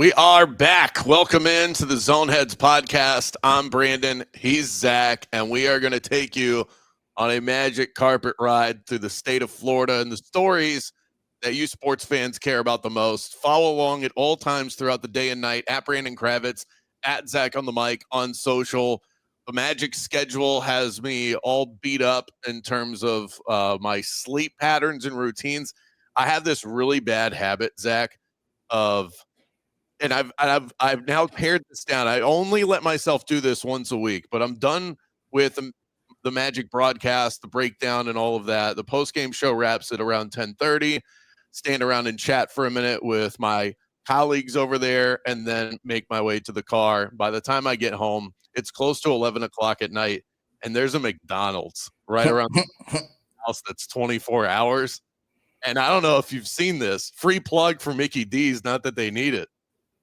We are back. Welcome into the Zoneheads podcast. I'm Brandon. He's Zach, and we are going to take you on a magic carpet ride through the state of Florida and the stories that you sports fans care about the most. Follow along at all times throughout the day and night at Brandon Kravitz, at Zach on the mic, on social. The Magic schedule has me all beat up in terms of my sleep patterns and routines. I have this really bad habit, Zach, of and I've now pared this down. I only let myself do this once a week, but I'm done with the Magic broadcast, the breakdown, and all of that. The post-game show wraps at around 10:30. Stand around and chat for a minute with my colleagues over there, and then make my way to the car. By the time I get home, it's close to 11 o'clock at night, and there's a McDonald's right around the house that's 24 hours. And I don't know if you've seen this. Free plug for Mickey D's, not that they need it.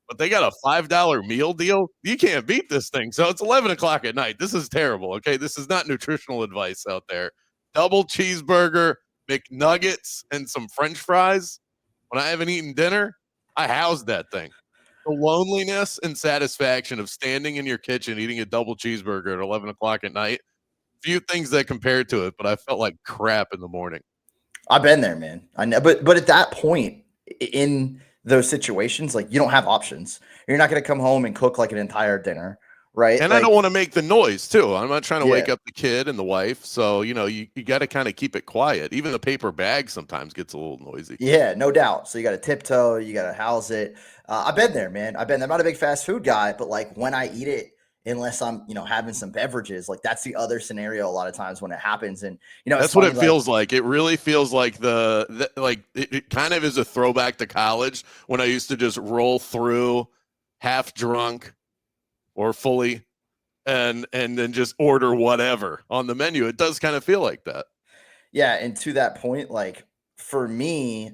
But they got a $5 meal deal. You can't beat this thing. So it's 11 o'clock at night. This is terrible. Okay. This is not nutritional advice out there. Double cheeseburger, McNuggets, and some French fries. When I haven't eaten dinner, I house that thing. The loneliness and satisfaction of standing in your kitchen eating a double cheeseburger at 11 o'clock at night. Few things that compare to it, but I felt like crap in the morning. I've been there, man. I know, but at that point in those situations, like, you don't have options. You're not going to come home and cook like an entire dinner, right? And like, I don't want to make the noise too. I'm not trying to wake up the kid and the wife. So, you got to kind of keep it quiet. Even the paper bag sometimes gets a little noisy. Yeah, no doubt. So you got to tiptoe, you got to house it. I've been there, man. I'm not a big fast food guy, but like when I eat it, unless I'm, having some beverages, like that's the other scenario a lot of times when it happens. And, that's what it feels like. It really feels like it kind of is a throwback to college when I used to just roll through half drunk or fully and then just order whatever on the menu. It does kind of feel like that. Yeah. And to that point, like for me,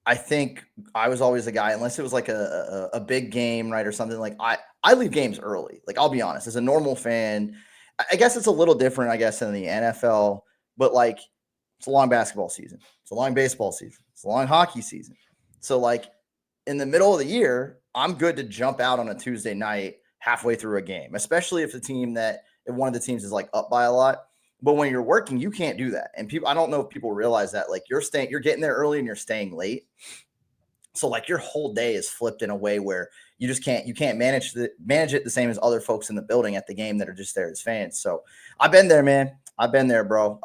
I think I was always a guy, unless it was like a big game, right, or something. Like I leave games early. Like, I'll be honest, as a normal fan, I guess it's a little different, I guess, in the NFL. But like, it's a long basketball season, it's a long baseball season, it's a long hockey season. So like in the middle of the year, I'm good to jump out on a Tuesday night halfway through a game, especially if one of the teams is like up by a lot. But when you're working, you can't do that. And I don't know if people realize that, like, you're getting there early and you're staying late. So like your whole day is flipped in a way where you can't manage it the same as other folks in the building at the game that are just there as fans. So I've been there, man. I've been there, bro.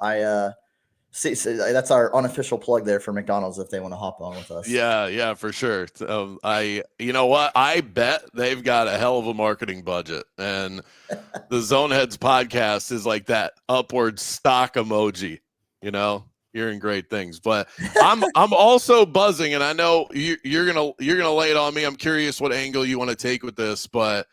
See, that's our unofficial plug there for McDonald's if they want to hop on with us. Yeah, for sure. You know what? I bet they've got a hell of a marketing budget, and the Zoneheads podcast is like that upward stock emoji. Hearing great things, but I'm also buzzing, and I know you're gonna lay it on me. I'm curious what angle you want to take with this, but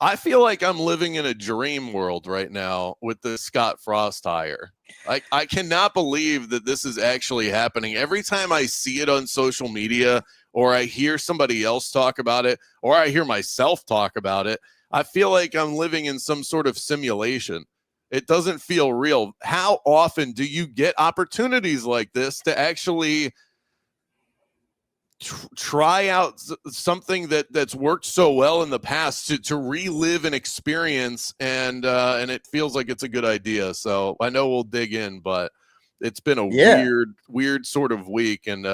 I feel like I'm living in a dream world right now with the Scott Frost hire. I cannot believe that this is actually happening. Every time I see it on social media, or I hear somebody else talk about it, or I hear myself talk about it, I feel like I'm living in some sort of simulation. It doesn't feel real. How often do you get opportunities like this to actually try out something that's worked so well in the past to relive an experience, and it feels like it's a good idea? So I know we'll dig in, but it's been a weird sort of week, and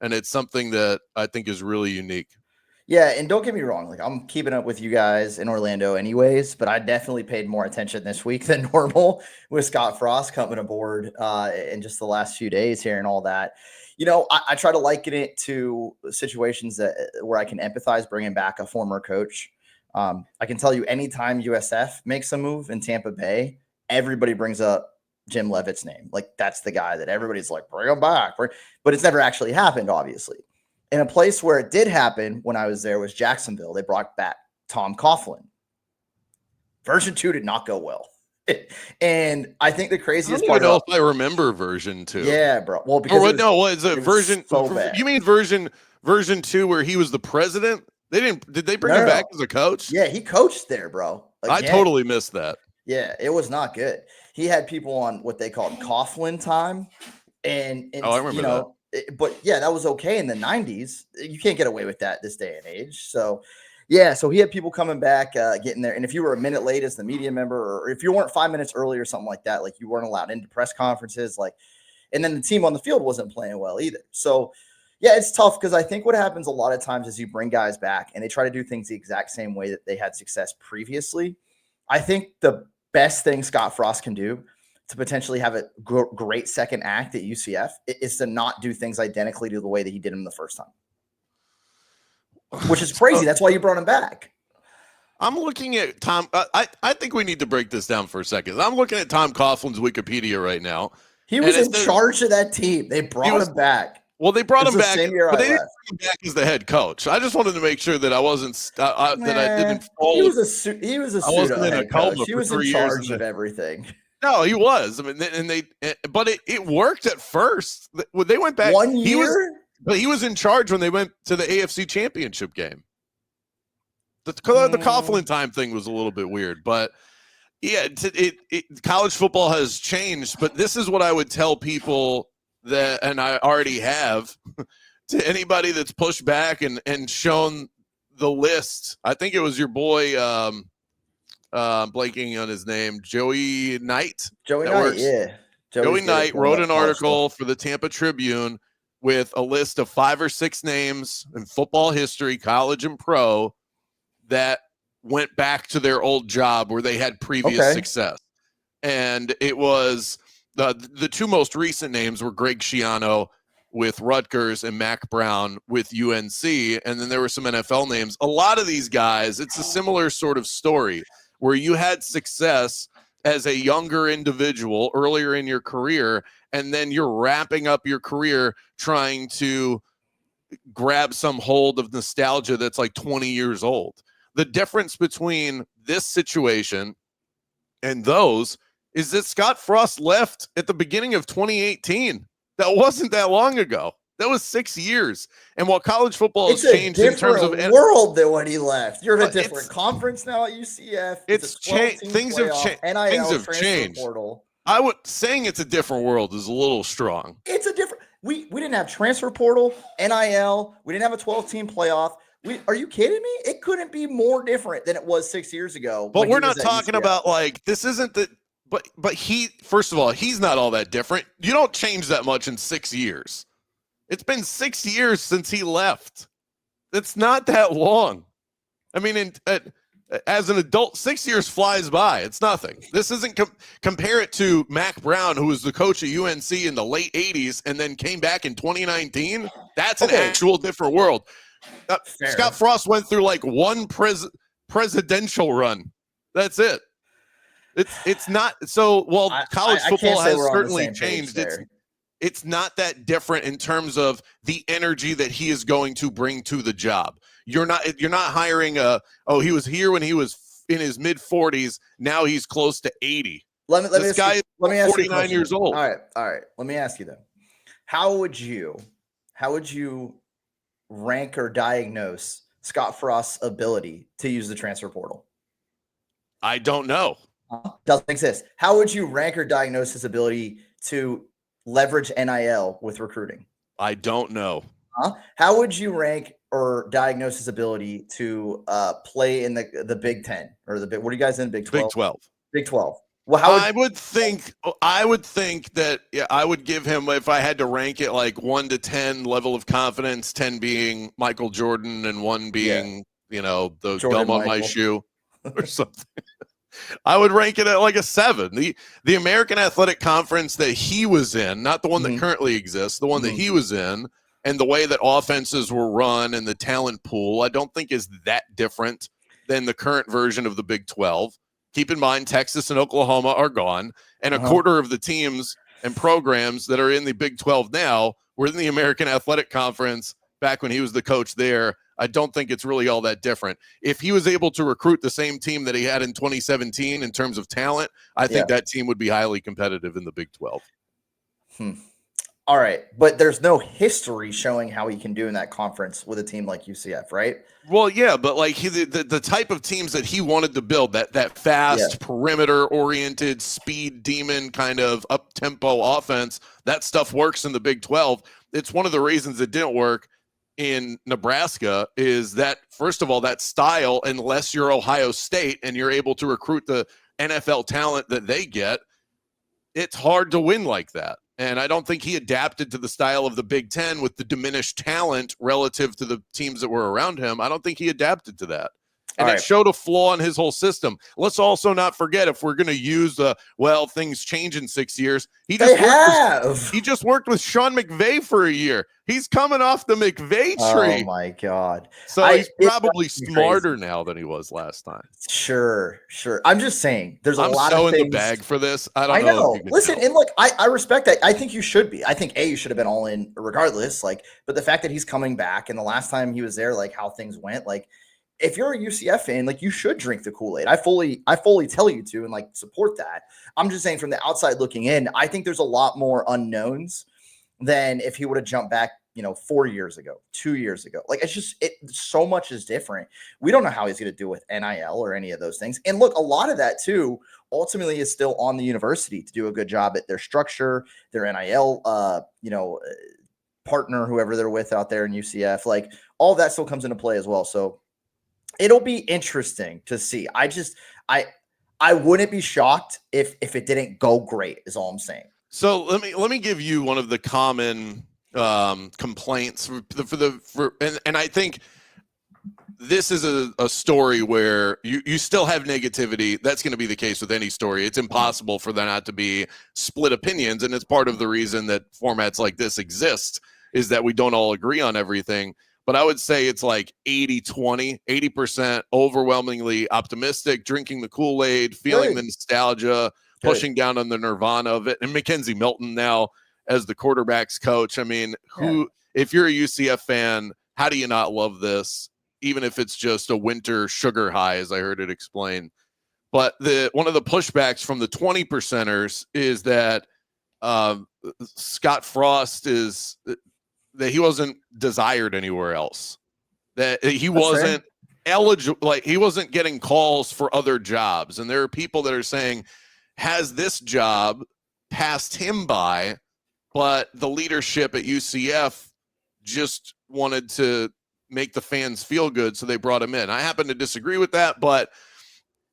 it's something that I think is really unique. Yeah, and don't get me wrong, like, I'm keeping up with you guys in Orlando anyways, but I definitely paid more attention this week than normal with Scott Frost coming aboard in just the last few days here and all that. I try to liken it to situations where I can empathize bringing back a former coach. I can tell you, anytime USF makes a move in Tampa Bay, everybody brings up Jim Leavitt's name. Like, that's the guy that everybody's like, bring him back. But it's never actually happened, obviously. In a place where it did happen when I was there was Jacksonville. They brought back Tom Coughlin. Version 2 did not go well. And I think the craziest part. I don't know if I remember version 2. Yeah, bro. Well, because was it version? So bad. You mean version 2 where he was the president? Did they bring him back as a coach? Yeah, he coached there, bro. Again. I totally missed that. Yeah, it was not good. He had people on what they called Coughlin time, and I remember that. But yeah, that was okay in the 90s. You can't get away with that this day and age. So yeah, so he had people coming back, getting there. And if you were a minute late as the media member, or if you weren't 5 minutes early or something like that, like you weren't allowed into press conferences, like, and then the team on the field wasn't playing well either. So yeah, it's tough because I think what happens a lot of times is you bring guys back and they try to do things the exact same way that they had success previously. I think the best thing Scott Frost can do to potentially have a great second act at UCF is to not do things identically to the way that he did them the first time, which is crazy. That's why you brought him back. I'm looking at Tom. I think we need to break this down for a second. I'm looking at Tom Coughlin's Wikipedia right now. He was in charge of that team. They brought him back. Well, they brought him back, but they didn't bring him back as the head coach. I just wanted to make sure that I wasn't that I didn't fall. He was a pseudo head coach. He was in charge of everything. No, he was. I mean, but it worked at first. When they went back 1 year, but he was in charge when they went to the AFC Championship game. The Coughlin time thing was a little bit weird, but yeah, college football has changed. But this is what I would tell people that, and I already have, to anybody that's pushed back and shown the list. I think it was your boy, blanking on his name, Joey Knight. Yeah. Joey Knight wrote an article for the Tampa Tribune with a list of 5 or 6 names in football history, college and pro, that went back to their old job where they had previous success. And it was the 2 most recent names were Greg Schiano with Rutgers and Mac Brown with UNC. And then there were some NFL names. A lot of these guys, it's a similar sort of story where you had success as a younger individual earlier in your career, and then you're wrapping up your career trying to grab some hold of nostalgia that's like 20 years old. The difference between this situation and those is that Scott Frost left at the beginning of 2018. That wasn't that long ago. That was 6 years. And while college football has changed in terms of world than when he left. You're in a different conference now at UCF. It's changed. Things have changed. Things have changed. Portal. Saying it's a different world is a little strong. It's a different. We didn't have transfer portal, NIL. We didn't have a 12-team playoff. Are you kidding me? It couldn't be more different than it was 6 years ago. But we're not talking about like this isn't the. But he, first of all, he's not all that different. You don't change that much in 6 years. It's been 6 years since he left. It's not that long. I mean, as an adult, 6 years flies by. It's nothing. This isn't compare it to Mac Brown, who was the coach at UNC in the late 80s and then came back in 2019. That's an actual different world. Scott Frost went through like one presidential run. That's it. It's not so well. College football has certainly changed. It's not that different in terms of the energy that he is going to bring to the job. You're not hiring he was here when he was in his mid 40s. Now he's close to 80. This guy is 49 years old. All right. Let me ask you then. How would you rank or diagnose Scott Frost's ability to use the transfer portal? I don't know. Doesn't exist. How would you rank or diagnose his ability to leverage NIL with recruiting? I don't know. How would you rank or diagnose his ability to play in the Big Ten or what are you guys in Big 12? Big 12. Big 12. Well, I would think that I would give him, if I had to rank it, like 1 to 10 level of confidence, 10 being Michael Jordan and 1 being the gum on my shoe or something. I would rank it at like a 7. The American Athletic Conference that he was in, not the one that currently exists, the one that he was in, and the way that offenses were run and the talent pool, I don't think is that different than the current version of the Big 12. Keep in mind, Texas and Oklahoma are gone, and a quarter of the teams and programs that are in the Big 12 now were in the American Athletic Conference back when he was the coach there. I don't think it's really all that different. If he was able to recruit the same team that he had in 2017 in terms of talent, I think that team would be highly competitive in the Big 12. All right, but there's no history showing how he can do in that conference with a team like UCF, right? Well, yeah, but like the type of teams that he wanted to build, that fast perimeter oriented speed demon kind of up tempo offense, that stuff works in the Big 12. It's one of the reasons it didn't work in Nebraska is that, first of all, that style, unless you're Ohio State and you're able to recruit the NFL talent that they get, it's hard to win like that. And I don't think he adapted to the style of the Big Ten with the diminished talent relative to the teams that were around him. I don't think he adapted to that. And it showed a flaw in his whole system. Let's also not forget, if we're going to use things change in 6 years. He just worked with Sean McVay for a year. He's coming off the McVay tree. Oh my God. So he's probably smarter now than he was last time. Sure. I'm just saying there's a lot of things. I'm so in the bag for this. I know. Listen, and look, I respect that. I think you should be. I think you should have been all in regardless. But the fact that he's coming back and the last time he was there, how things went, if you're a UCF fan, you should drink the Kool-Aid. I fully tell you to and support that. I'm just saying from the outside looking in, I think there's a lot more unknowns than if he would have jumped back, 4 years ago, 2 years ago. So much is different. We don't know how he's going to do with NIL or any of those things. And look, a lot of that too, ultimately is still on the university to do a good job at their structure, their NIL, partner, whoever they're with out there in UCF, all that still comes into play as well. So it'll be interesting to see. I wouldn't be shocked if it didn't go great, is all I'm saying. So let me give you one of the common complaints and I think this is a story where you still have negativity. That's going to be the case with any story. It's impossible for there not to be split opinions, and it's part of the reason that formats like this exist, is that we don't all agree on everything. But I would say it's 80-20, 80% overwhelmingly optimistic, drinking the Kool-Aid, feeling the nostalgia, pushing down on the nirvana of it. And Mackenzie Milton now as the quarterback's coach. I mean, if you're a UCF fan, how do you not love this? Even if it's just a winter sugar high, as I heard it explained. But one of the pushbacks from the 20%ers is that Scott Frost is that he wasn't desired anywhere else, that he wasn't eligible, he wasn't getting calls for other jobs. And there are people that are saying, has this job passed him by, but the leadership at UCF just wanted to make the fans feel good, so they brought him in. I happen to disagree with that, but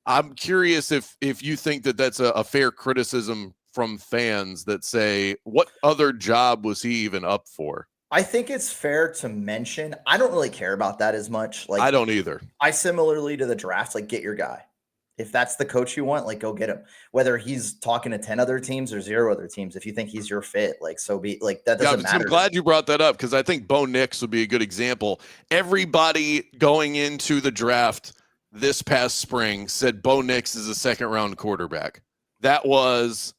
I'm curious if you think that that's a fair criticism from fans that say, what other job was he even up for? I think it's fair to mention, I don't really care about that as much. I don't either. I similarly to the draft, get your guy. If that's the coach you want, go get him. Whether he's talking to 10 other teams or 0 other teams, if you think he's your fit, so be that doesn't matter. I'm glad you brought that up, because I think Bo Nix would be a good example. Everybody going into the draft this past spring said Bo Nix is a second-round quarterback. That was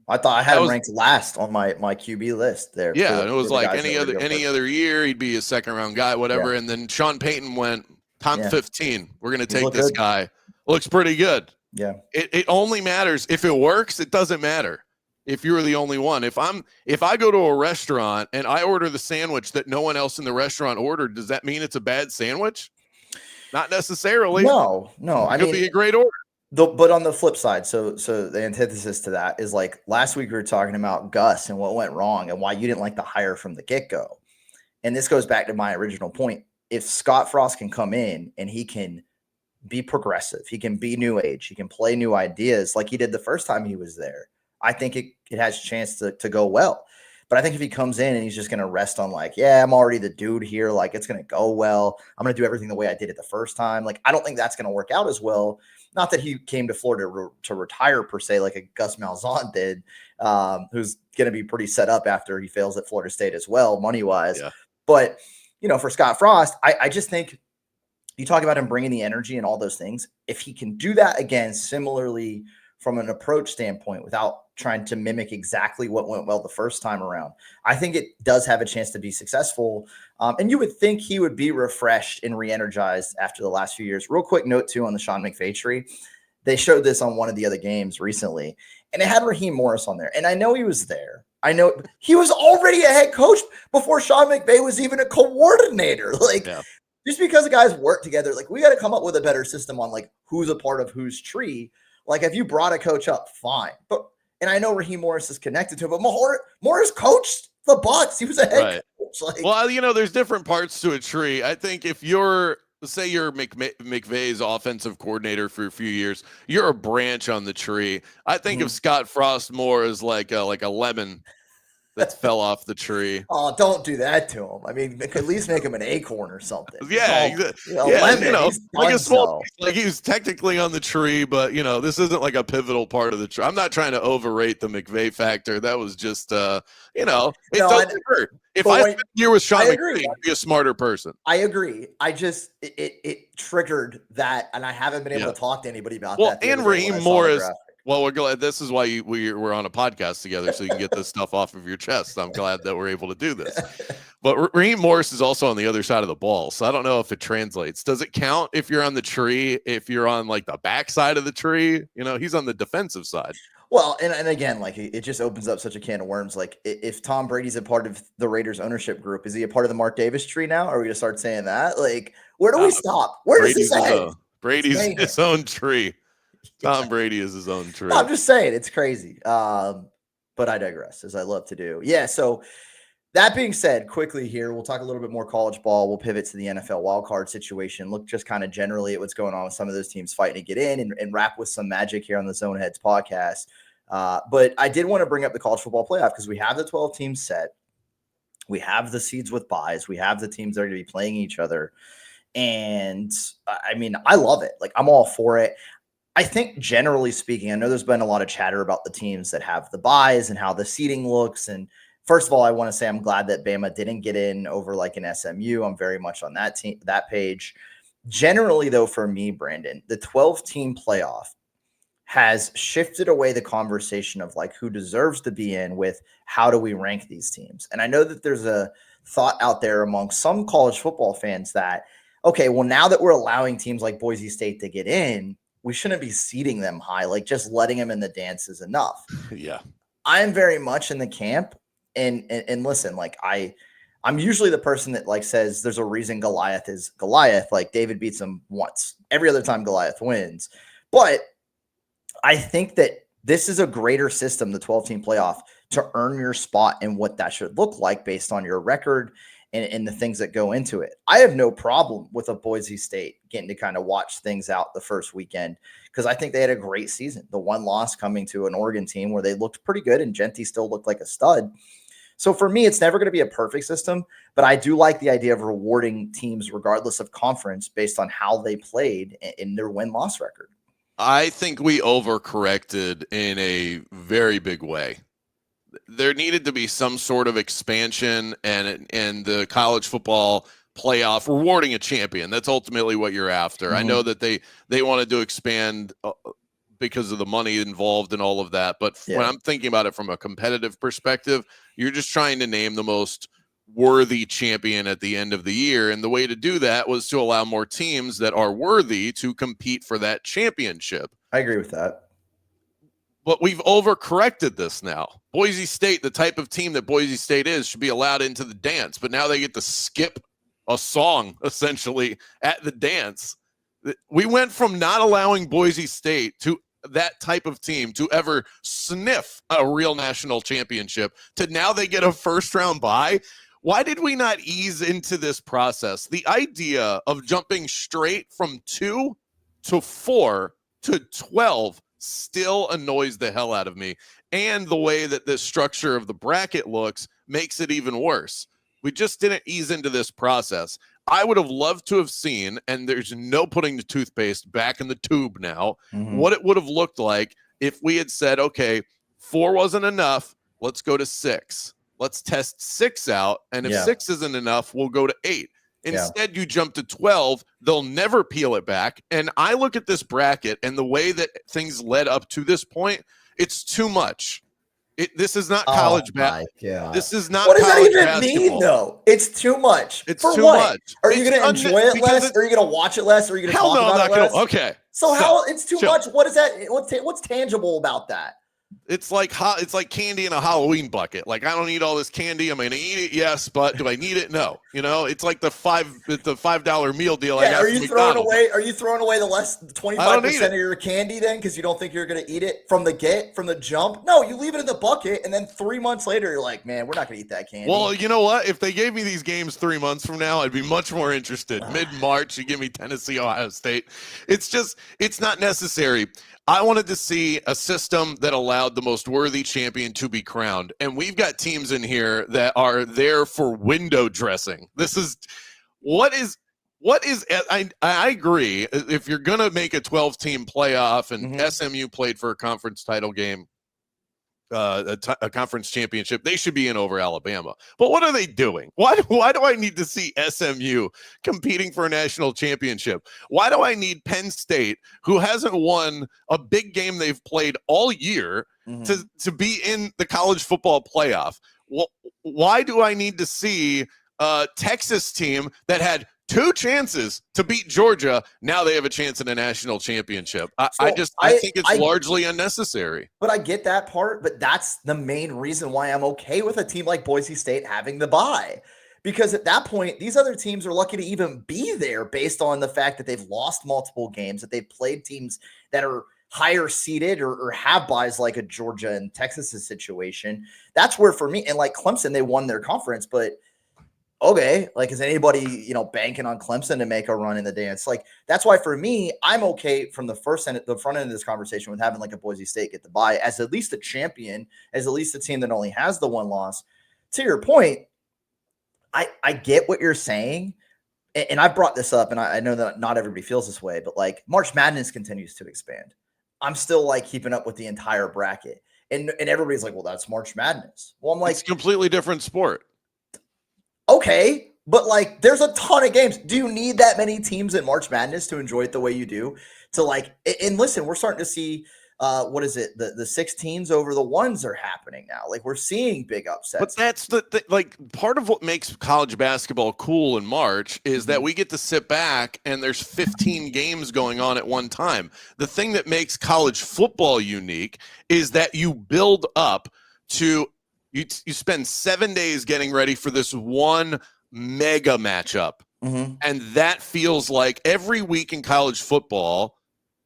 I thought I had him ranked last on my QB list there. Yeah, and it was any other year he'd be a second-round guy, whatever. Yeah. And then Sean Payton went top 15. We're going to take this guy. Looks pretty good. Yeah. It only matters if it works. It doesn't matter if you're the only one. If I go to a restaurant and I order the sandwich that no one else in the restaurant ordered, does that mean it's a bad sandwich? Not necessarily. No. It could be a great order. But on the flip side, so the antithesis to that is last week we were talking about Gus and what went wrong and why you didn't like the hire from the get-go. And this goes back to my original point. If Scott Frost can come in and he can be progressive, he can be new age, he can play new ideas like he did the first time he was there, I think it has a chance to go well. But I think if he comes in and he's just going to rest on I'm already the dude here, it's going to go well, I'm going to do everything the way I did it the first time, I don't think that's going to work out as well. Not that he came to Florida to retire per se, like a Gus Malzahn did, who's going to be pretty set up after he fails at Florida State as well, money-wise. Yeah. But, for Scott Frost, I just think you talk about him bringing the energy and all those things. If he can do that again, similarly from an approach standpoint, without trying to mimic exactly what went well the first time around, I think it does have a chance to be successful. And you would think he would be refreshed and re-energized after the last few years. Real quick note, too, on the Sean McVay tree. They showed this on one of the other games recently, and it had Raheem Morris on there. And I know he was there. I know he was already a head coach before Sean McVay was even a coordinator. Like, just because the guys work together, like, we got to come up with a better system on like who's a part of whose tree. Like, if you brought a coach up, fine. And I know Raheem Morris is connected to it, but Morris coached the Bucs. He was a head coach. Like, well, there's different parts to a tree. I think if you're, say you're McVay's offensive coordinator for a few years, you're a branch on the tree. I think of Scott Frost more as like a lemon that fell off the tree. Oh, don't do that to him. I mean, at least make him an acorn or something. Lemon. Like a small, like he was technically on the tree, but this isn't like a pivotal part of the tree. I'm not trying to overrate the McVay factor. That was just, it doesn't hurt. If I spent a year with Sean McVay, I'd be a smarter person. I agree. I just it triggered that, and I haven't been able to talk to anybody about that. Well, and Raheem Morris. Well, we're glad. This is why we're on a podcast together, so you can get this stuff off of your chest. I'm glad that we're able to do this. But Raheem Morris is also on the other side of the ball, so I don't know if it translates. Does it count if you're on the tree? If you're on like the back side of the tree, he's on the defensive side. Well, and again, like, it just opens up such a can of worms. Like, if Tom Brady's a part of the Raiders ownership group, is he a part of the Mark Davis tree now? Are we gonna start saying that? Like, where do we stop? Where does this end? Brady's his own tree. Tom Brady is his own tree. No, I'm just saying, it's crazy. But I digress, as I love to do. Yeah, so that being said, quickly here, we'll talk a little bit more college ball. We'll pivot to the NFL wildcard situation, look just kind of generally at what's going on with some of those teams fighting to get in, and wrap with some magic here on the Zone Heads podcast. But I did want to bring up the college football playoff because we have the 12 teams set. We have the seeds with buys. We have the teams that are going to be playing each other. And I mean, I love it. Like, I'm all for it. I think generally speaking, I know there's been a lot of chatter about the teams that have the buys and how the seeding looks. And first of all, I want to say I'm glad that Bama didn't get in over like an SMU. I'm very much on that page. Generally, though, for me, Brandon, the 12-team playoff has shifted away the conversation of like who deserves to be in with how do we rank these teams. And I know that there's a thought out there among some college football fans that, okay, well, now that we're allowing teams like Boise State to get in, we shouldn't be seeding them high. Like, just letting them in the dance is enough. Yeah. I am very much in the camp. And listen, like, I'm usually the person that like says there's a reason Goliath is Goliath. Like, David beats him once. Every other time Goliath wins. But I think that this is a greater system, the 12-team playoff, to earn your spot and what that should look like based on your record and the things that go into it. I have no problem with a Boise State getting to kind of watch things out the first weekend because I think they had a great season. The one loss coming to an Oregon team where they looked pretty good and Genty still looked like a stud. So for me, it's never going to be a perfect system, but I do like the idea of rewarding teams regardless of conference based on how they played in their win-loss record. I think we overcorrected in a very big way. There needed to be some sort of expansion and the college football playoff rewarding a champion. That's ultimately what you're after. I know that they wanted to expand because of the money involved and all of that. But when I'm thinking about it from a competitive perspective, you're just trying to name the most worthy champion at the end of the year. And the way to do that was to allow more teams that are worthy to compete for that championship. I agree with that. But we've overcorrected this now. Boise State, the type of team that Boise State is, should be allowed into the dance. But now they get to skip a song, essentially, at the dance. We went from not allowing Boise State to that type of team to ever sniff a real national championship to now they get a first-round bye. Why did we not ease into this process? The idea of jumping straight from 2 to 4 to 12 still annoys the hell out of me. And the way that this structure of the bracket looks makes it even worse. We just didn't ease into this process. I would have loved to have seen, and there's no putting the toothpaste back in the tube now, what it would have looked like if we had said, okay, 4 wasn't enough, let's go to 6. Let's test 6 out, and if 6 isn't enough, we'll go to 8. Instead, you jump to 12. They'll never peel it back. And I look at this bracket and the way that things led up to this point, it's too much. This is not college basketball. This is not college basketball. What does that even mean, though? It's too much. It's too much. Are you going to enjoy it less? Are you going to watch it less? Or are you going to talk about it less? Okay. So how it's too much? What is that? What's tangible about that? It's like candy in a Halloween bucket. Like, I don't need all this candy. I'm going to eat it, yes, but do I need it? No. You know, it's like the $5 meal deal I got from McDonald. Are you throwing away the less 25% of your candy then because you don't think you're going to eat it from the jump? No, you leave it in the bucket, and then 3 months later you're like, man, we're not going to eat that candy. Well, you know what? If they gave me these games 3 months from now, I'd be much more interested. Mid-March, you give me Tennessee, Ohio State. It's not necessary. I wanted to see a system that allowed the most worthy champion to be crowned. And we've got teams in here that are there for window dressing. I agree. If you're going to make a 12-team playoff and SMU played for a conference title game, a conference championship, they should be in over Alabama. But what are they doing? Why do I need to see SMU competing for a national championship? Why do I need Penn State, who hasn't won a big game they've played all year, to be in the college football playoff? Well, why do I need to see a Texas team that had 2 chances to beat Georgia? Now they have a chance in a national championship. I think it's largely unnecessary. But I get that part, but that's the main reason why I'm okay with a team like Boise State having the bye. Because at that point, these other teams are lucky to even be there based on the fact that they've lost multiple games, that they've played teams that are higher seeded or have buys like a Georgia and Texas's situation. That's where, for me, and like Clemson, they won their conference, but okay, like, is anybody, banking on Clemson to make a run in the dance? Like, that's why for me, I'm okay from the front end of this conversation with having like a Boise State get the bye as at least a champion, as at least a team that only has the 1 loss. To your point, I get what you're saying. And I brought this up, and I know that not everybody feels this way, but like March Madness continues to expand. I'm still like keeping up with the entire bracket. And everybody's like, well, that's March Madness. Well, I'm like, it's a completely different sport. Okay, but like there's a ton of games. Do you need that many teams in March Madness to enjoy it the way you do? To like, and listen, we're starting to see what is it? The 16s over the 1s are happening now. Like, we're seeing big upsets. But that's like part of what makes college basketball cool in March is that we get to sit back and there's 15 games going on at one time. The thing that makes college football unique is that you build up to you spend 7 days getting ready for this one mega matchup. And that feels like every week in college football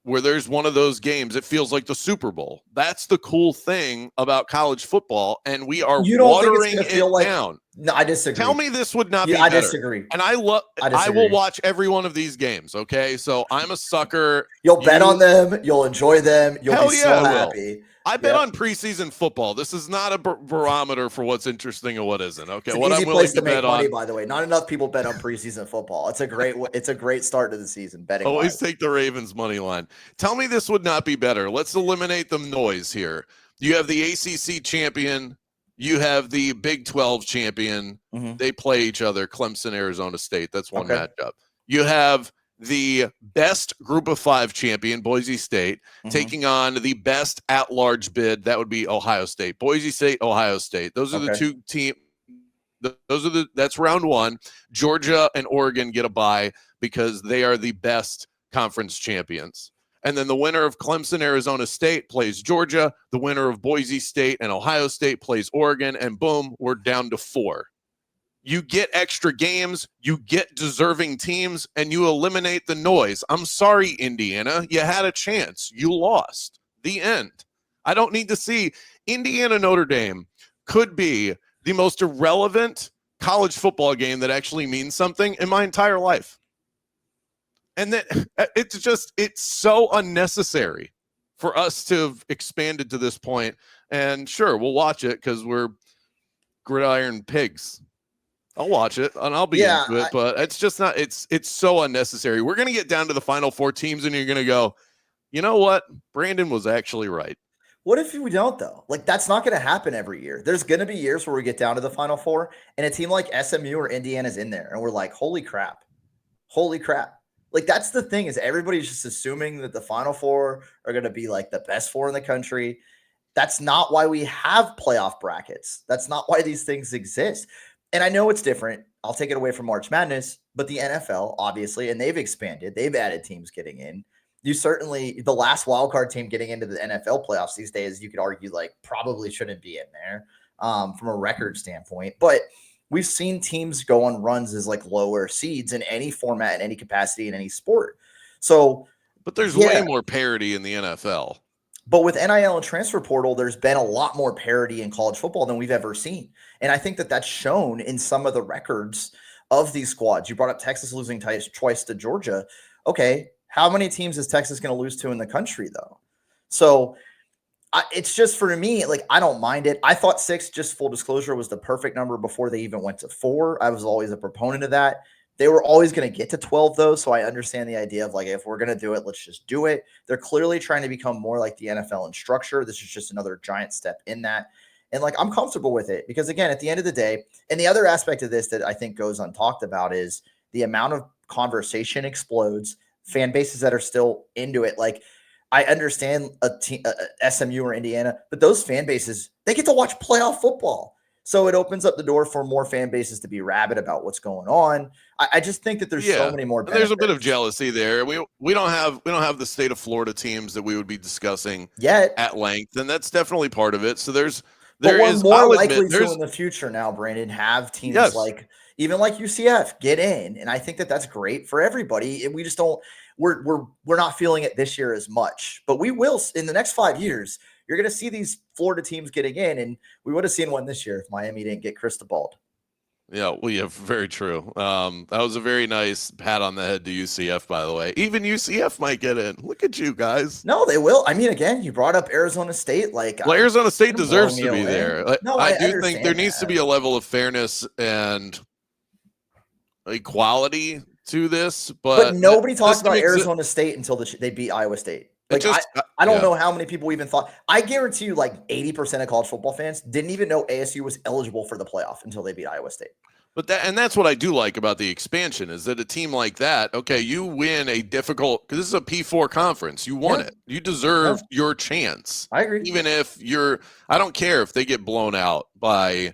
where there's one of those games, it feels like the Super Bowl. That's the cool thing about college football, and we are watering it down. No, I disagree. Tell me this would not be better. I disagree. And I will watch every one of these games, okay? So I'm a sucker. You'll bet on them. You'll enjoy them. You'll be so happy. I bet on preseason football. This is not a barometer for what's interesting and what isn't. Okay, it's what I'm willing to make money, by the way. Not enough people bet on preseason football. It's a great start to the season. Betting. Always take the Ravens money line. Tell me this would not be better. Let's eliminate the noise here. You have the ACC champion. You have the Big 12 champion. They play each other. Clemson, Arizona State. That's one matchup. You have the best group of 5 champion, Boise State, taking on the best at-large bid. That would be Ohio State. Boise State, Ohio State. Those are the 2 teams. That's round 1. Georgia and Oregon get a bye because they are the best conference champions. And then the winner of Clemson, Arizona State plays Georgia. The winner of Boise State and Ohio State plays Oregon. And boom, we're down to 4. You get extra games, you get deserving teams, and you eliminate the noise. I'm sorry, Indiana. You had a chance. You lost. The end. I don't need to see. Indiana Notre Dame could be the most irrelevant college football game that actually means something in my entire life. And that it's so unnecessary for us to have expanded to this point. And sure, we'll watch it because we're gridiron pigs. I'll watch it and I'll be into it, but it's just not, it's so unnecessary. We're going to get down to the final 4 teams and you're going to go, you know what? Brandon was actually right. What if we don't, though? Like, that's not going to happen every year. There's going to be years where we get down to the final 4 and a team like SMU or Indiana's in there and we're like, holy crap. Like, that's the thing, is everybody's just assuming that the final 4 are going to be like the best 4 in the country. That's not why we have playoff brackets. That's not why these things exist. And I know it's different. I'll take it away from March Madness, but the NFL, obviously, and they've expanded. They've added teams getting in. you certainly, the last wild card team getting into the NFL playoffs these days, you could argue like probably shouldn't be in there from a record standpoint. But we've seen teams go on runs as like lower seeds in any format, in any capacity, in any sport. So, but there's way more parity in the NFL. But with NIL and transfer portal, there's been a lot more parity in college football than we've ever seen. And I think that that's shown in some of the records of these squads. You brought up Texas losing twice to Georgia. Okay, how many teams is Texas going to lose to in the country, though? So it's just, for me, like, I don't mind it. I thought 6, just full disclosure, was the perfect number before they even went to 4. I was always a proponent of that. They were always going to get to 12, though, so I understand the idea of, like, if we're going to do it, let's just do it. They're clearly trying to become more like the NFL in structure. This is just another giant step in that. And, like, I'm comfortable with it because, again, at the end of the day, and the other aspect of this that I think goes untalked about is the amount of conversation explodes, fan bases that are still into it. Like, I understand SMU or Indiana, but those fan bases, they get to watch playoff football. So it opens up the door for more fan bases to be rabid about what's going on. I just think that there's so many more benefits. There's a bit of jealousy there. We don't have the state of Florida teams that we would be discussing yet at length, and that's definitely part of it. So we're more likely to in the future now, Brandon, have teams like even like UCF get in, and I think that that's great for everybody. And we just don't. We're not feeling it this year as much, but we will in the next 5 years. You're going to see these Florida teams getting in, and we would have seen one this year if Miami didn't get Cristobal. Yeah, well, yeah, very true. That was a very nice pat on the head to UCF, by the way. Even UCF might get in. Look at you guys. No, they will. I mean, again, you brought up Arizona State. Like, well, Arizona State deserves to be there. No, I do think there needs to be a level of fairness and equality to this, but nobody talks about Arizona State until they beat Iowa State. Like, I don't know how many people even thought. I guarantee you, like 80% of college football fans didn't even know ASU was eligible for the playoff until they beat Iowa State. But that's what I do like about the expansion is that a team like that, okay, you win a difficult, because this is a P4 conference. You won it. You deserve your chance. I agree. Even if I don't care if they get blown out by,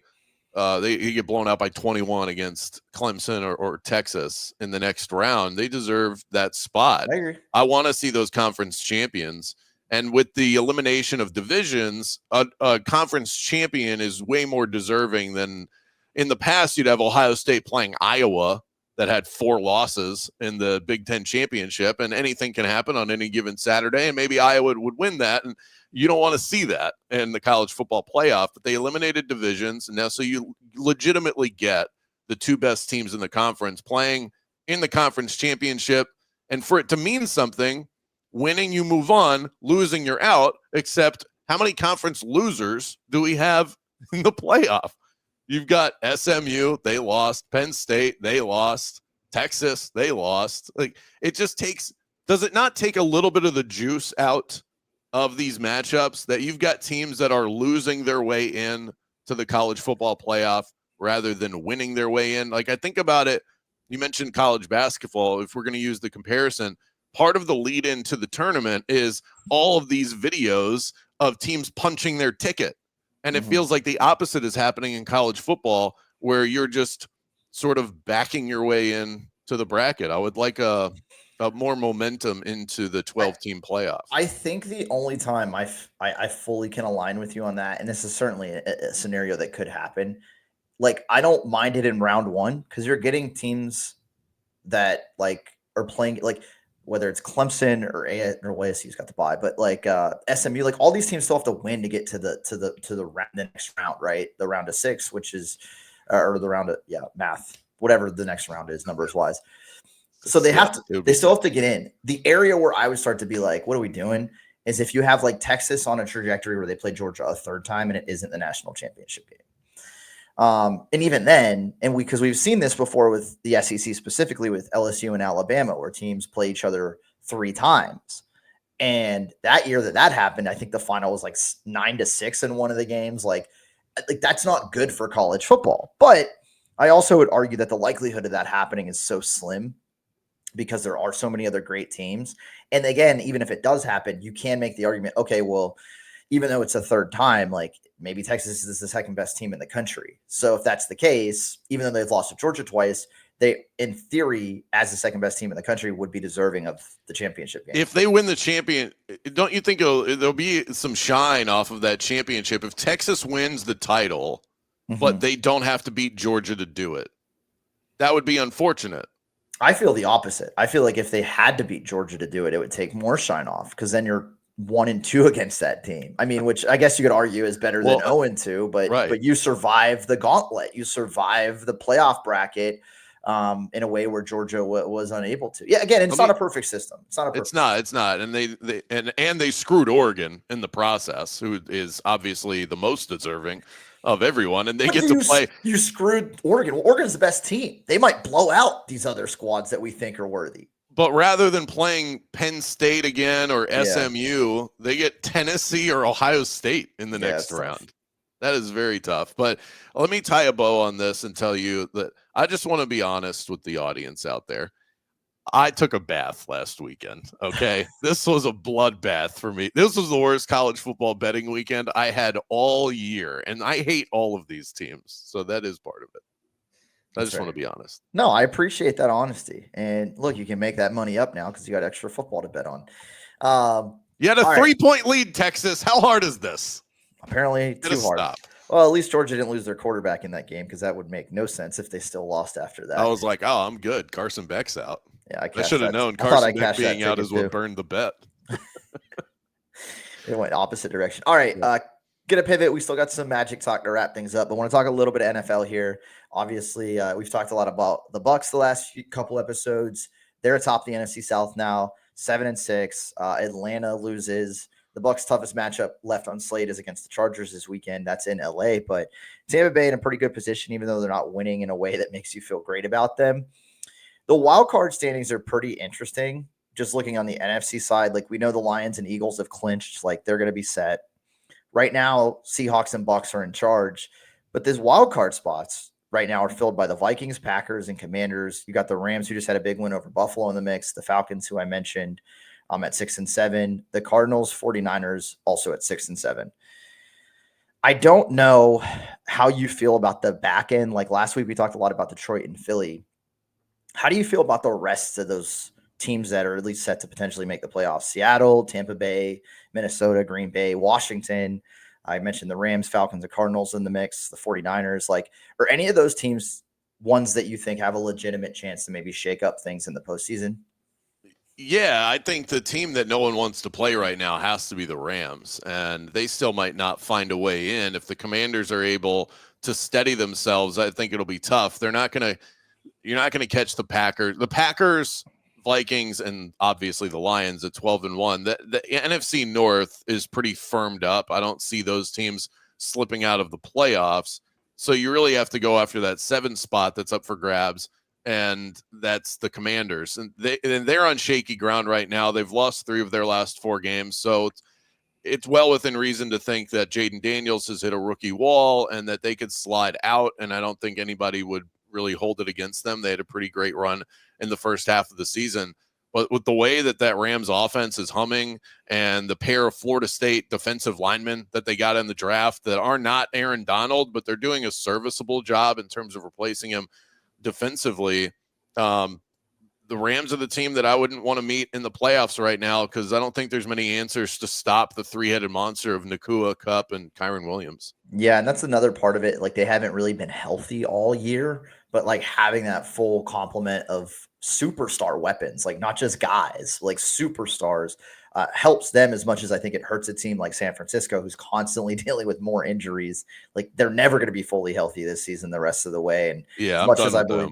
they get blown out by 21 against Clemson or Texas in the next round. They deserve that spot. I agree. I want to see those conference champions. And with the elimination of divisions, a conference champion is way more deserving than in the past. You'd have Ohio State playing Iowa that had 4 losses in the Big Ten championship, and anything can happen on any given Saturday, and maybe Iowa would win that. And you don't want to see that in the college football playoff, but they eliminated divisions. And now, so you legitimately get the 2 best teams in the conference playing in the conference championship. And for it to mean something, winning, you move on, losing, you're out, except how many conference losers do we have in the playoff? You've got SMU, they lost. Penn State, they lost. Texas, they lost. Like, it just does it not take a little bit of the juice out of these matchups that you've got teams that are losing their way in to the college football playoff rather than winning their way in? Like, I think about it. You mentioned college basketball. If we're going to use the comparison, part of the lead into the tournament is all of these videos of teams punching their ticket. And it feels like the opposite is happening in college football, where you're just sort of backing your way in to the bracket. I would like a more momentum into the 12-team playoff. I think the only time I fully can align with you on that, and this is certainly a scenario that could happen, like, I don't mind it in round 1 because you're getting teams that, like, are playing, like, whether it's Clemson or ASU's got the bye, but like SMU, like all these teams still have to win to get to the next round, right? The round of 6, which is or the round of math, whatever the next round is numbers wise. So they still have to get in. The area where I would start to be like, what are we doing? Is if you have like Texas on a trajectory where they play Georgia a 3rd time and it isn't the national championship game. And even then, because we've seen this before with the SEC, specifically with LSU and Alabama, where teams play each other 3 times. And that year that happened, I think the final was like 9-6 in one of the games. Like that's not good for college football. But I also would argue that the likelihood of that happening is so slim because there are so many other great teams. And again, even if it does happen, you can make the argument, okay, well, even though it's a 3rd time, like maybe Texas is the 2nd best team in the country. So if that's the case, even though they've lost to Georgia twice, they, in theory, as the second best team in the country, would be deserving of the championship game. If they win the champion, don't you think there'll be some shine off of that championship if Texas wins the title, but they don't have to beat Georgia to do it? That would be unfortunate. I feel the opposite. I feel like if they had to beat Georgia to do it, it would take more shine off, because then you're 1-2 against that team. I mean, which I guess you could argue is better than 0-2, but you survive the gauntlet. You survive the playoff bracket in a way where Georgia was unable to. Yeah, again, it's not a perfect system. It's not a perfect system. It's not. And they screwed Oregon in the process, who is obviously the most deserving of everyone, and they get to play. You screwed Oregon. Well, Oregon's the best team. They might blow out these other squads that we think are worthy. But rather than playing Penn State again or SMU, they get Tennessee or Ohio State in the next round. Tough. That is very tough. But let me tie a bow on this and tell you that I just want to be honest with the audience out there. I took a bath last weekend, okay? This was a bloodbath for me. This was the worst college football betting weekend I had all year, and I hate all of these teams, so that is part of it. I just want to be honest. No, I appreciate that honesty. And look, you can make that money up now because you got extra football to bet on. You had a 3-point lead, Texas. How hard is this? Apparently too hard. Stop. Well, at least Georgia didn't lose their quarterback in that game, because that would make no sense if they still lost after that. I was like, oh, I'm good. Carson Beck's out. Yeah, I should have known Carson Beck being out is what burned the bet. It went opposite direction. All right, get a pivot. We still got some Magic talk to wrap things up, but I want to talk a little bit of NFL here. Obviously, we've talked a lot about the Bucs the last couple episodes. They're atop the NFC South now, 7-6. Atlanta loses. The Bucs' toughest matchup left on slate is against the Chargers this weekend. That's in LA, but Tampa Bay in a pretty good position, even though they're not winning in a way that makes you feel great about them. The wild card standings are pretty interesting. Just looking on the NFC side, like, we know the Lions and Eagles have clinched, like they're going to be set. Right now, Seahawks and Bucs are in charge, but these wild card spots right now are filled by the Vikings, Packers, and Commanders. You got the Rams, who just had a big win over Buffalo in the mix. The Falcons, who I mentioned, at 6-7. The Cardinals, 49ers, also at 6-7. I don't know how you feel about the back end. Like last week, we talked a lot about Detroit and Philly. How do you feel about the rest of those teams that are at least set to potentially make the playoffs? Seattle, Tampa Bay, Minnesota, Green Bay, Washington. I mentioned the Rams, Falcons, and Cardinals in the mix, the 49ers. Like, are any of those teams ones that you think have a legitimate chance to maybe shake up things in the postseason? Yeah, I think the team that no one wants to play right now has to be the Rams, and they still might not find a way in. If the Commanders are able to steady themselves, I think it'll be tough. You're not going to catch the Packers. The Packers, Vikings, and obviously the Lions at 12-1. The NFC North is pretty firmed up. I don't see those teams slipping out of the playoffs. So you really have to go after that 7 spot that's up for grabs, and that's the Commanders. And they're on shaky ground right now. They've lost 3 of their last 4 games. So it's well within reason to think that Jaden Daniels has hit a rookie wall and that they could slide out, and I don't think anybody would really hold it against them. They had a pretty great run in the first half of the season. But with the way that Rams offense is humming, and the pair of Florida State defensive linemen that they got in the draft that are not Aaron Donald, but they're doing a serviceable job in terms of replacing him defensively, the Rams are the team that I wouldn't want to meet in the playoffs right now, because I don't think there's many answers to stop the 3-headed monster of Nakua, Kupp, and Kyren Williams. Yeah, and that's another part of it. Like, they haven't really been healthy all year, but like having that full complement of superstar weapons, like not just guys, like superstars, helps them as much as I think it hurts a team like San Francisco, who's constantly dealing with more injuries. Like, they're never going to be fully healthy this season the rest of the way. And yeah, as much as I believe,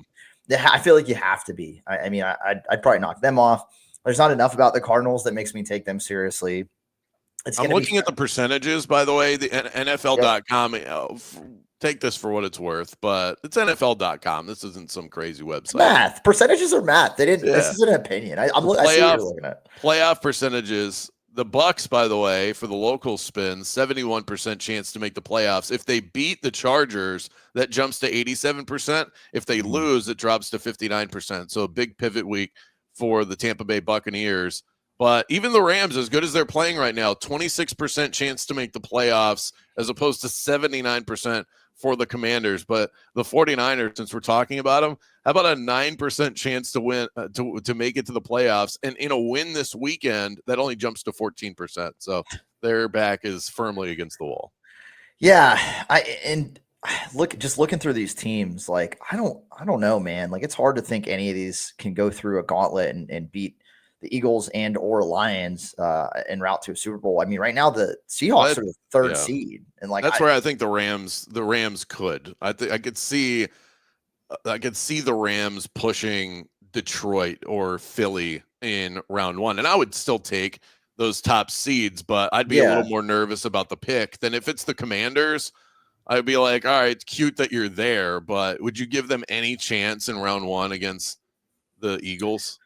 I feel like you have to be. I mean, I'd probably knock them off. There's not enough about the Cardinals that makes me take them seriously. I'm looking at the percentages, by the way. The NFL.com, take this for what it's worth, but it's NFL.com. This isn't some crazy website. It's math. Percentages are math. They didn't. Yeah. This is an opinion. I see what you're looking at. Playoff percentages. The Bucs, by the way, for the local spin, 71% chance to make the playoffs. If they beat the Chargers, that jumps to 87%. If they lose, it drops to 59%. So a big pivot week for the Tampa Bay Buccaneers. But even the Rams, as good as they're playing right now, 26% chance to make the playoffs, as opposed to 79% for the Commanders. But the 49ers, since we're talking about them, how about a 9% chance to win, to make it to the playoffs? And in a win this weekend, that only jumps to 14%. So their back is firmly against the wall. Yeah, looking through these teams, like I don't know, man. Like it's hard to think any of these can go through a gauntlet and beat the Eagles and or Lions en route to a Super Bowl. I mean, right now the Seahawks are the third seed, and like that's where I think the Rams could. I could see the Rams pushing Detroit or Philly in round one, and I would still take those top seeds, but I'd be a little more nervous about the pick than if it's the Commanders. I'd be like, all right, it's cute that you're there, but would you give them any chance in round one against the Eagles?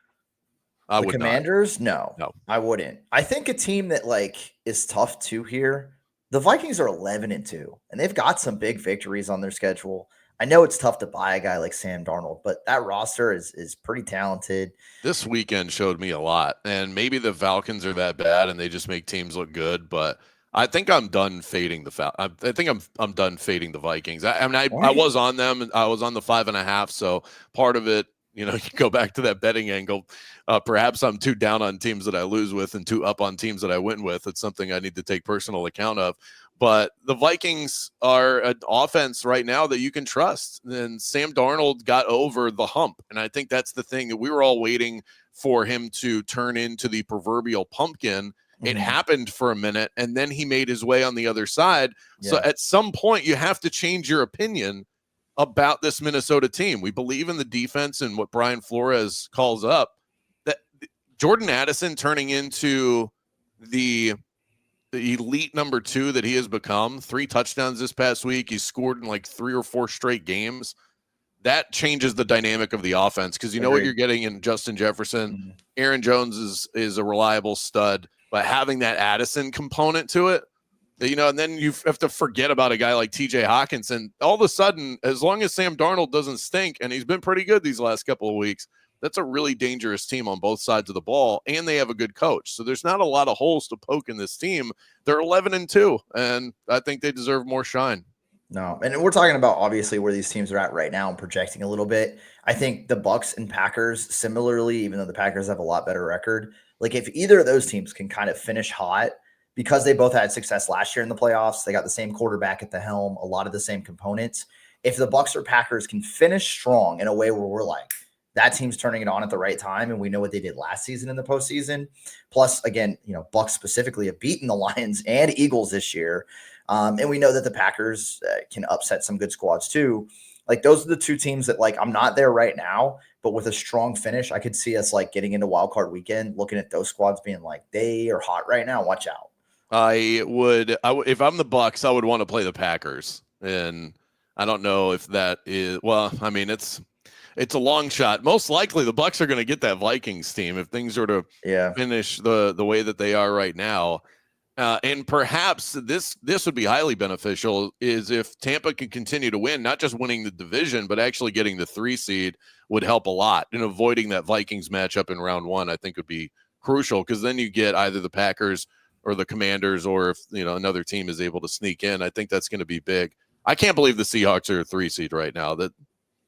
I would Commanders? not. No, I wouldn't. I think a team that like is tough too here. The Vikings are 11-2, and they've got some big victories on their schedule. I know it's tough to buy a guy like Sam Darnold, but that roster is pretty talented. This weekend showed me a lot, and maybe the Falcons are that bad and they just make teams look good, but I think I'm done fading the I think I'm done fading the Vikings. I was on them. I was on the 5.5, so part of it, you can go back to that betting angle. Perhaps I'm too down on teams that I lose with and too up on teams that I win with. It's something I need to take personal account of. But the Vikings are an offense right now that you can trust. And Sam Darnold got over the hump. And I think that's the thing that we were all waiting for him to turn into the proverbial pumpkin. It happened for a minute, and then he made his way on the other side. Yeah. So at some point, you have to change your opinion about this Minnesota team. We believe in the defense and what Brian Flores calls up. That Jordan Addison turning into the elite number 2 that he has become. 3 touchdowns this past week. He's scored in like 3 or 4 straight games. That changes the dynamic of the offense because you know what you're getting in Justin Jefferson. Aaron Jones is a reliable stud, but having that Addison component to it, and then you have to forget about a guy like TJ Hawkinson. All of a sudden, as long as Sam Darnold doesn't stink, and he's been pretty good these last couple of weeks, that's a really dangerous team on both sides of the ball, and they have a good coach. So there's not a lot of holes to poke in this team. They're 11-2, and I think they deserve more shine. No, and we're talking about obviously where these teams are at right now and projecting a little bit. I think the Bucs and Packers similarly, even though the Packers have a lot better record, like if either of those teams can kind of finish hot because they both had success last year in the playoffs, they got the same quarterback at the helm, a lot of the same components. If the Bucs or Packers can finish strong in a way where we're like, that team's turning it on at the right time, and we know what they did last season in the postseason. Plus, again, Bucs specifically have beaten the Lions and Eagles this year. And we know that the Packers can upset some good squads too. Like those are the two teams that like I'm not there right now, but with a strong finish, I could see us like getting into wild card weekend, looking at those squads being like they are hot right now. Watch out. I would if I'm the Bucs, I would want to play the Packers, and I don't know if that is well. I mean, it's a long shot. Most likely, the Bucs are going to get that Vikings team if things are to finish the way that they are right now. And perhaps this would be highly beneficial is if Tampa can continue to win, not just winning the division, but actually getting the 3 seed would help a lot. And avoiding that Vikings matchup in round 1, I think would be crucial because then you get either the Packers or the Commanders, or if another team is able to sneak in. I think that's going to be big. I can't believe the Seahawks are a 3 seed right now.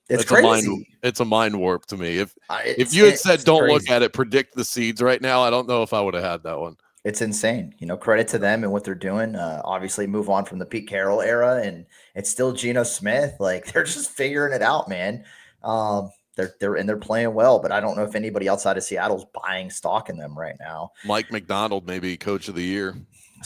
It's crazy. It's a mind warp to me. If you had said don't look at it, predict the seeds right now, I don't know if I would have had that one. It's insane. Credit to them and what they're doing. Obviously move on from the Pete Carroll era, and it's still Geno Smith. Like they're just figuring it out, man. They're playing well, but I don't know if anybody outside of Seattle's buying stock in them right now. Mike McDonald, maybe coach of the year.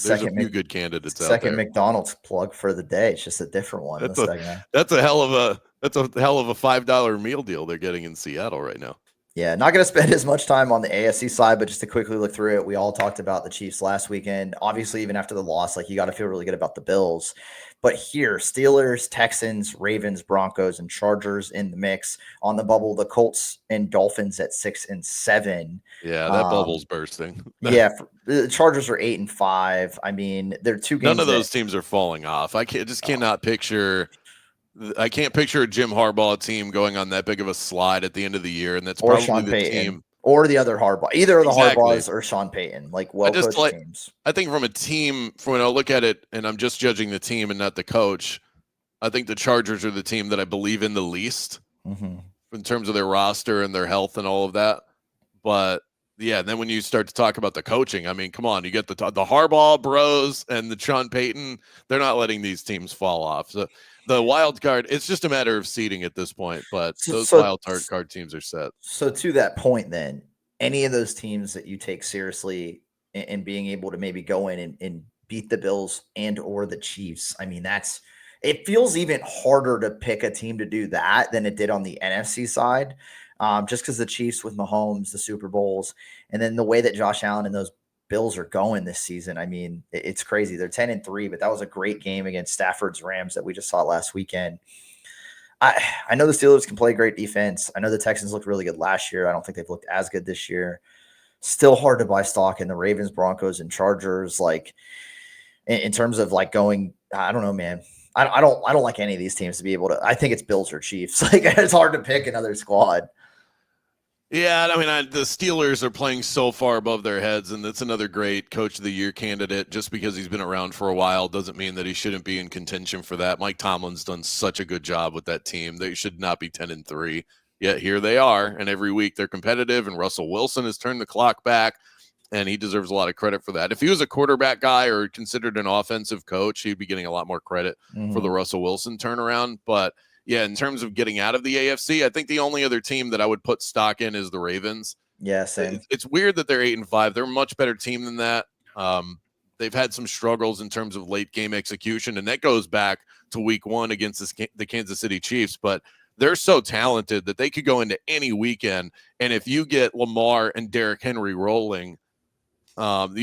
There's a few good candidates out there. Second McDonald's plug for the day. It's just a different one. That's a hell of a $5 meal deal they're getting in Seattle right now. Yeah, not going to spend as much time on the AFC side, but just to quickly look through it, we all talked about the Chiefs last weekend. Obviously, even after the loss, like you got to feel really good about the Bills. But here, Steelers, Texans, Ravens, Broncos, and Chargers in the mix. On the bubble, the Colts and Dolphins at 6 and 7. Yeah, that bubble's bursting. Yeah, the Chargers are 8 and 5. I mean, they're 2 games. None of those teams are falling off. I cannot picture. I can't picture a Jim Harbaugh team going on that big of a slide at the end of the year, and that's probably Sean the Payton, team or the other Harbaugh, either of the Harbaughs or Sean Payton, like well-coached teams. I think from a team, when I look at it, and I'm just judging the team and not the coach, I think the Chargers are the team that I believe in the least in terms of their roster and their health and all of that. But yeah, then when you start to talk about the coaching, I mean, come on, you get the Harbaugh bros and the Sean Payton. They're not letting these teams fall off. So the wild card, it's just a matter of seeding at this point. But those wild card teams are set. So to that point, then any of those teams that you take seriously and being able to maybe go in and beat the Bills and or the Chiefs, I mean, it feels even harder to pick a team to do that than it did on the NFC side. Just because the Chiefs with Mahomes, the Super Bowls, and then the way that Josh Allen and those Bills are going this season. I mean, it's crazy. They're 10-3, but that was a great game against Stafford's Rams that we just saw last weekend. I know the Steelers can play great defense. I know the Texans looked really good last year. I don't think they've looked as good this year. Still hard to buy stock in the Ravens, Broncos, and Chargers. Like in terms of like going, I don't know, man. I don't like any of these teams to be able to. I think it's Bills or Chiefs. Like it's hard to pick another squad. Yeah, I mean, the Steelers are playing so far above their heads, and that's another great Coach of the Year candidate. Just because he's been around for a while doesn't mean that he shouldn't be in contention for that. Mike Tomlin's done such a good job with that team. They should not be 10-3. Yet here they are, and every week they're competitive, and Russell Wilson has turned the clock back, and he deserves a lot of credit for that. If he was a quarterback guy or considered an offensive coach, he'd be getting a lot more credit for the Russell Wilson turnaround. But yeah, in terms of getting out of the AFC, I think the only other team that I would put stock in is the Ravens. Yeah, same. It's weird that they're 8-5. They're a much better team than that. They've had some struggles in terms of late game execution, and that goes back to week 1 against the Kansas City Chiefs. But they're so talented that they could go into any weekend, and if you get Lamar and Derrick Henry rolling, and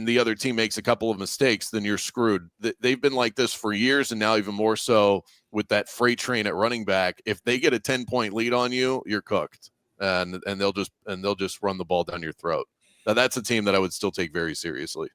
the other team makes a couple of mistakes, then you're screwed. They've been like this for years, and now even more so with that freight train at running back. If they get a 10-point lead on you, you're cooked, and they'll just run the ball down your throat. Now that's a team that I would still take very seriously.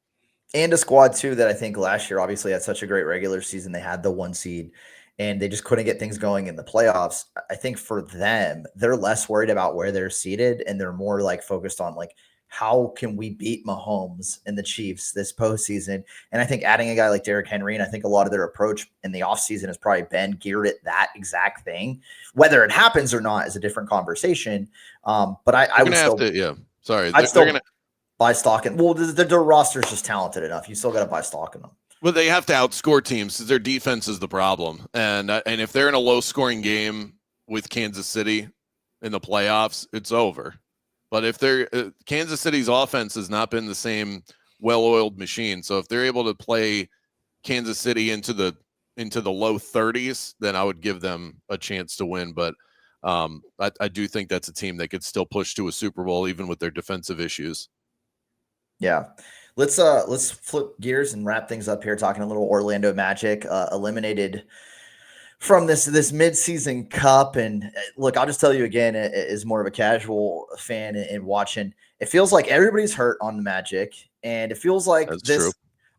And a squad too that I think last year obviously had such a great regular season. They had the 1 seed and they just couldn't get things going in the playoffs. I think for them, they're less worried about where they're seated and they're more like focused on like, how can we beat Mahomes and the Chiefs this postseason? And I think adding a guy like Derrick Henry, and I think a lot of their approach in the offseason has probably been geared at that exact thing. Whether it happens or not is a different conversation. But I would still have to, yeah. Sorry, I'd still buy stock in. Well, their roster is just talented enough. You still got to buy stock in them. Well, they have to outscore teams because their defense is the problem. And if they're in a low-scoring game with Kansas City in the playoffs, it's over. But if they're Kansas City's offense has not been the same well-oiled machine, so if they're able to play Kansas City into the low 30s, then I would give them a chance to win. But I do think that's a team that could still push to a Super Bowl even with their defensive issues. Yeah. Let's flip gears and wrap things up here, talking a little Orlando Magic, eliminated from this midseason cup. And look, I'll just tell you again, as more of a casual fan and watching, it feels like everybody's hurt on the Magic, and it feels like that's true.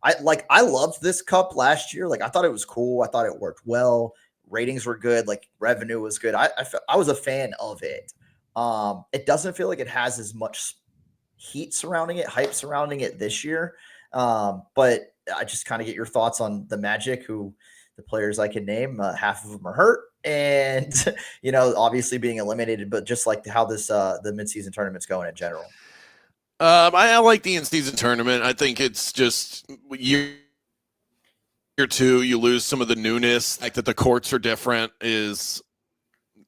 I loved this cup last year. Like I thought it was cool. I thought it worked well. Ratings were good. Like revenue was good. I was a fan of it. It doesn't feel like it has as much heat surrounding it, hype surrounding it this year. But I just kind of get your thoughts on the Magic, who the players I can name, half of them are hurt and, obviously being eliminated, but just like how this, the midseason tournament's going in general. I like the in-season tournament. I think it's just year 2, you lose some of the newness. Like that the courts are different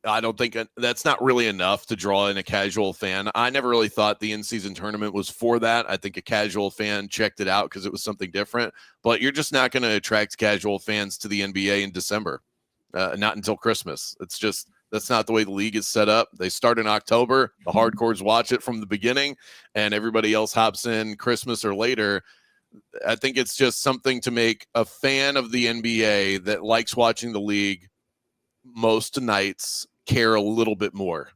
I don't think that's not really enough to draw in a casual fan. I never really thought the in-season tournament was for that. I think a casual fan checked it out because it was something different. But you're just not going to attract casual fans to the NBA in December, not until Christmas. That's not the way the league is set up. They start in October. The hardcores watch it from the beginning, and everybody else hops in Christmas or later. I think it's just something to make a fan of the NBA that likes watching the league most nights care a little bit more,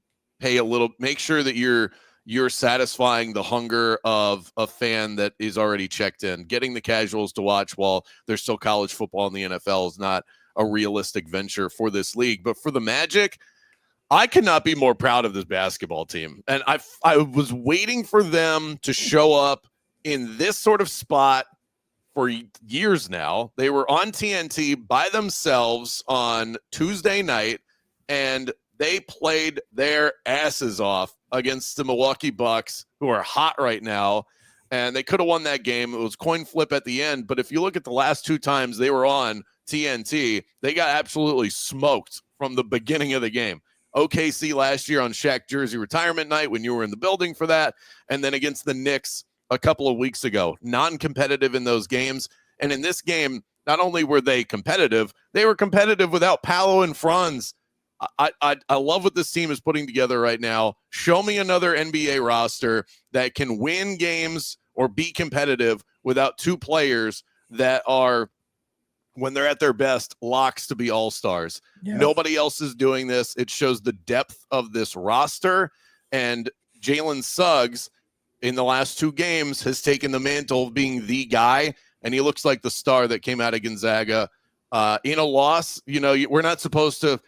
make sure that you're satisfying the hunger of a fan that is already checked in. Getting the casuals to watch while there's still college football in the NFL is not a realistic venture for this league. But for the Magic, I could not be more proud of this basketball team. And I was waiting for them to show up in this sort of spot for years now. They were on TNT by themselves on Tuesday night, and they played their asses off against the Milwaukee Bucs, who are hot right now. And they could have won that game. It was coin flip at the end. But if you look at the last 2 times they were on TNT, they got absolutely smoked from the beginning of the game. OKC last year on Shaq jersey retirement night when you were in the building for that. And then against the Knicks a couple of weeks ago, non-competitive in those games. And in this game, not only were they competitive, they were competitive without Paolo and Franz. I love what this team is putting together right now. Show me another NBA roster that can win games or be competitive without 2 players that are, when they're at their best, locks to be all-stars. Yeah. Nobody else is doing this. It shows the depth of this roster. And Jalen Suggs, in the last 2 games, has taken the mantle of being the guy, and he looks like the star that came out of Gonzaga. In a loss, we're not supposed to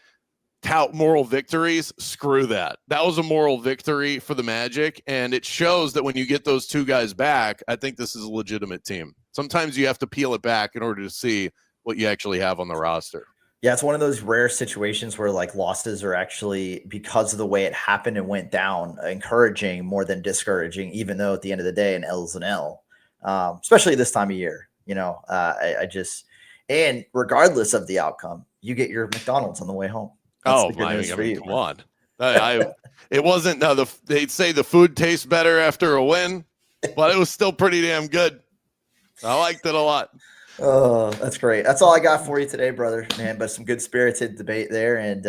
tout moral victories. Screw that. That was a moral victory for the Magic, and it shows that when you get those 2 guys back, I think this is a legitimate team. Sometimes you have to peel it back in order to see what you actually have on the roster. Yeah, it's one of those rare situations where like losses are actually, because of the way it happened and went down, encouraging more than discouraging, even though at the end of the day, an L is an L, especially this time of year. And regardless of the outcome, you get your McDonald's on the way home. That's come on. It wasn't. They'd say the food tastes better after a win, but it was still pretty damn good. I liked it a lot. Oh, that's great. That's all I got for you today, brother, man. But some good spirited debate there. And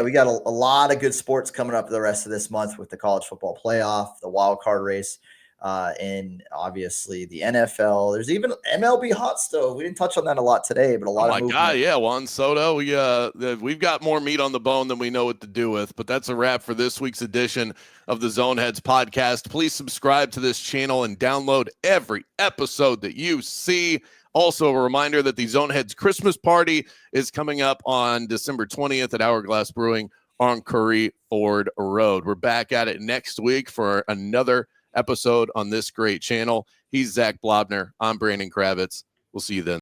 we got a lot of good sports coming up the rest of this month with the college football playoff, the wild card race, and obviously the NFL. There's even MLB hot stove. We didn't touch on that a lot today, but a lot of movement. God, yeah, Juan Soto. We've got more meat on the bone than we know what to do with. But that's a wrap for this week's edition of the Zoneheads podcast. Please subscribe to this channel and download every episode that you see. Also, a reminder that the Zoneheads Christmas party is coming up on December 20th at Hourglass Brewing on Curry Ford Road. We're back at it next week for another episode on this great channel. He's Zach Blobner. I'm Brandon Kravitz. We'll see you then.